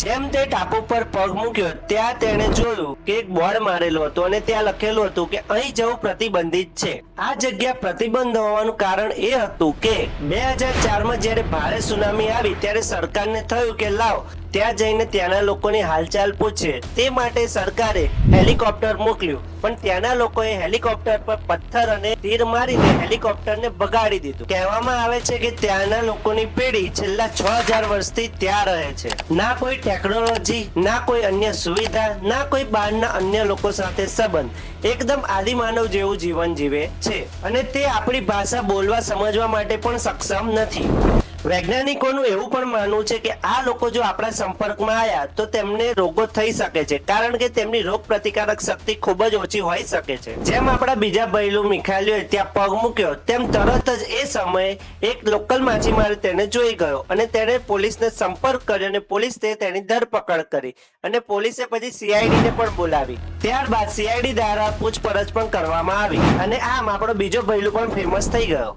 જેમ તે ટાપુ પર પગ મૂક્યો ત્યાં તેણે જોયું કે એક બોર્ડ મારેલું હતું અને ત્યાં લખેલું હતું કે અહીં જવું પ્રતિબંધિત છે. આ જગ્યા પ્રતિબંધ હોવાનું કારણ એ હતું કે 2004માં જ્યારે ભારે સુનામી આવી ત્યારે સરકારને થયું કે લાવ ત્યાં જઈને ત્યાંના લોકોની હાલચાલ પૂછે. તે માટે સરકારે હેલિકોપ્ટર મોકલ્યું, પણ ત્યાંના લોકોએ હેલિકોપ્ટર પર પથ્થર અને તીર મારીને હેલિકોપ્ટરને બગાડી દીધું. કહેવામાં આવે છે કે ત્યાંના લોકોની પેઢી છેલ્લા 6000 વર્ષથી ત્યાં રહે છે. ના કોઈ ટેકનોલોજી, ના કોઈ અન્ય સુવિધા, ના કોઈ બહારના અન્ય લોકો સાથે સંબંધ. એકદમ આદિમાનવ જેવું જીવન જીવે છે અને તે આપણી ભાષા બોલવા સમજવા માટે પણ સક્ષમ નથી. વૈજ્ઞાનિકોનું એવું પણ માનવું છે કે આ લોકો જો આપણા સંપર્કમાં આવ્યા તો તેમને રોગો થઈ શકે છે, કારણ કે તેમની રોગ પ્રતિકારક શક્તિ ખૂબ જ ઓછી હોઈ શકે છે. જેમ આપણા બીજા બહેલું મિખાઈલએ ત્યાં પગ મૂક્યો તેમ તરત જ એ સમયે એક લોકલ માછીમાર તેને જોઈ ગયો અને તેણે પોલીસને સંપર્ક કર્યો અને પોલીસે તેની ધરપકડ કરી અને પોલીસે પછી સીઆઈડીને પણ બોલાવી. ત્યારબાદ સીઆઈડી દ્વારા પૂછપરછ પણ કરવામાં આવી અને આમ આપણો બીજો બહેલું પણ ફેમસ થઈ ગયો.